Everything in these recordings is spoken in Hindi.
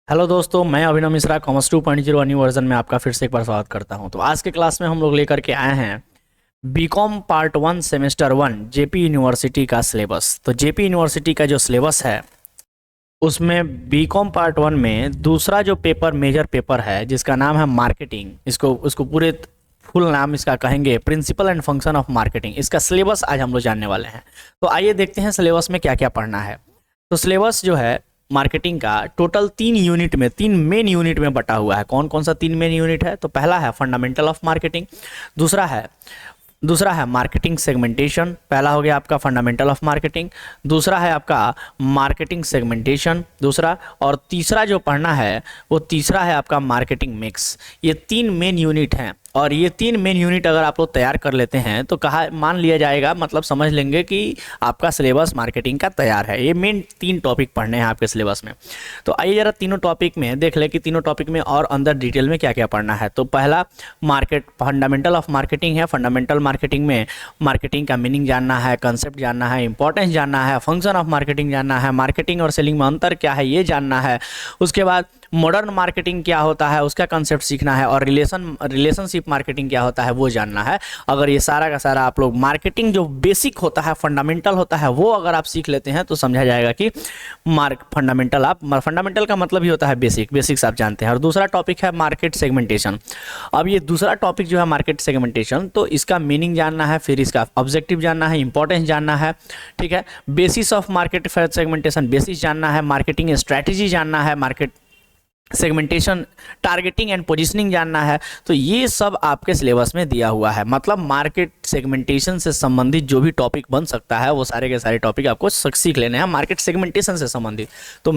हेलो दोस्तों, मैं अभिनव मिश्रा कॉमर्स 2.0 न्यू वर्जन में आपका फिर से एक बार स्वागत करता हूं। तो आज के क्लास में हम लोग लेकर के आए हैं BCom part 1 semester 1 JP university का सिलेबस। तो जेपी यूनिवर्सिटी का जो सिलेबस है उसमें बीकॉम पार्ट 1 में दूसरा जो पेपर मेजर पेपर है जिसका नाम है मार्केटिंग, इसको उसको पूरे फुल नाम इसका कहेंगे principal and function of marketing. इसका सिलेबस आज हम लोग जानने वाले हैं। तो आइए देखते हैं सिलेबस में क्या क्या पढ़ना है। तो सिलेबस जो है मार्केटिंग का टोटल 3 मेन यूनिट में बटा हुआ है। कौन कौन सा 3 मेन यूनिट है? तो पहला है फंडामेंटल ऑफ मार्केटिंग, दूसरा है मार्केटिंग सेगमेंटेशन। पहला हो गया आपका फंडामेंटल ऑफ मार्केटिंग, दूसरा है आपका मार्केटिंग सेगमेंटेशन दूसरा, और तीसरा जो पढ़ना है वो तीसरा है आपका मार्केटिंग मिक्स। ये 3 मेन यूनिट हैं और ये 3 मेन यूनिट अगर आप लोग तैयार कर लेते हैं तो कहा मान लिया जाएगा, मतलब समझ लेंगे कि आपका सिलेबस मार्केटिंग का तैयार है। ये मेन 3 टॉपिक पढ़ने हैं आपके सिलेबस में। तो आइए जरा तीनों टॉपिक में देख लें कि तीनों टॉपिक में और अंदर डिटेल में क्या क्या पढ़ना है। तो पहला मार्केट फंडामेंटल ऑफ मार्केटिंग है। फंडामेंटल मार्केटिंग में मार्केटिंग का मीनिंग जानना है, कंसेप्ट जानना है, इंपॉर्टेंस जानना है, फंक्शन ऑफ मार्केटिंग जानना है, मार्केटिंग और सेलिंग में अंतर क्या है ये जानना है। उसके बाद मॉडर्न मार्केटिंग क्या होता है उसका कंसेप्ट सीखना है, और रिलेशनशिप मार्केटिंग क्या होता है वो जानना है। अगर ये सारा का सारा आप लोग मार्केटिंग जो बेसिक होता है, फंडामेंटल होता है, वो अगर आप सीख लेते हैं तो समझा जाएगा कि फंडामेंटल का मतलब ही होता है बेसिक्स आप जानते हैं। और दूसरा टॉपिक है मार्केट सेगमेंटेशन। अब ये दूसरा टॉपिक जो है मार्केट सेगमेंटेशन, तो इसका मीनिंग जानना है, फिर इसका ऑब्जेक्टिव जानना है, इंपॉर्टेंस जानना है, ठीक है। Basis of market segmentation basis जानना है, मार्केटिंग स्ट्रैटेजी जानना है, market segmentation targeting and positioning जानना है। तो ये सब आपके सिलेबस में दिया हुआ है। मतलब मार्केट सेगमेंटेशन से संबंधित जो भी टॉपिक बन सकता है वो सारे के सारे टॉपिक आपको सीख लेने हैं मार्केट सेगमेंटेशन से संबंधित। तो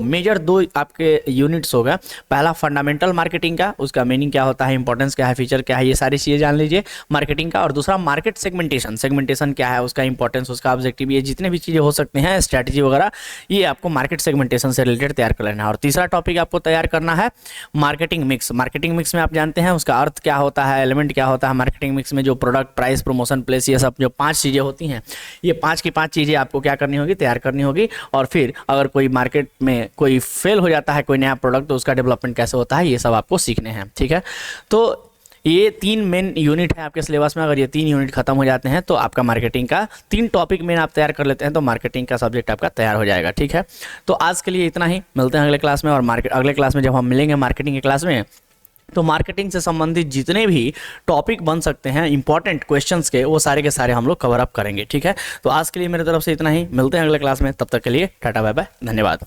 मेजर दो आपके यूनिट्स होगा। पहला फंडामेंटल मार्केटिंग का, उसका मीनिंग क्या होता है, इंपॉर्टेंस क्या है, फीचर क्या है, ये सारी चीज़ें जान लीजिए मार्केटिंग का। और दूसरा मार्केट सेगमेंटेशन क्या है, उसका इंपॉर्टेंस, उसका ऑब्जेक्टिव, ये जितने भी चीज़ें हो सकते हैं स्ट्रैटेजी वगैरह, ये आपको मार्केट सेगमेंटेशन से रिलेटेड तैयार कर लेना है। और तीसरा टॉपिक आपको तैयार करना है मार्केटिंग मिक्स। मार्केटिंग मिक्स में आप जानते हैं उसका अर्थ क्या होता है, एलिमेंट क्या होता है। मार्केटिंग मिक्स में जो प्रोडक्ट, प्राइस, प्रमोशन, प्लेस, ये सब जो 5 चीज़ें होती हैं, ये 5 की 5 चीज़ें आपको क्या करनी होगी, तैयार करनी होगी। और फिर अगर कोई मार्केट में कोई फेल हो जाता है कोई नया प्रोडक्ट, तो उसका डेवलपमेंट कैसे होता है, ये सब आपको सीखने हैं, ठीक है। तो ये 3 मेन यूनिट है आपके सिलेबस में। अगर ये 3 यूनिट खत्म हो जाते हैं तो आपका मार्केटिंग का 3 टॉपिक मेन आप तैयार कर लेते हैं तो मार्केटिंग का सब्जेक्ट आपका तैयार हो जाएगा, ठीक है। तो आज के लिए इतना ही, मिलते हैं अगले क्लास में। और अगले क्लास में जब हम मिलेंगे मार्केटिंग की क्लास में, तो मार्केटिंग से संबंधित जितने भी टॉपिक बन सकते हैं इंपॉर्टेंट क्वेश्चंस के, वो सारे के सारे हम लोग कवर अप करेंगे, ठीक है। तो आज के लिए मेरी तरफ से इतना ही, मिलते हैं अगले क्लास में। तब तक के लिए टाटा बाय बाय, धन्यवाद।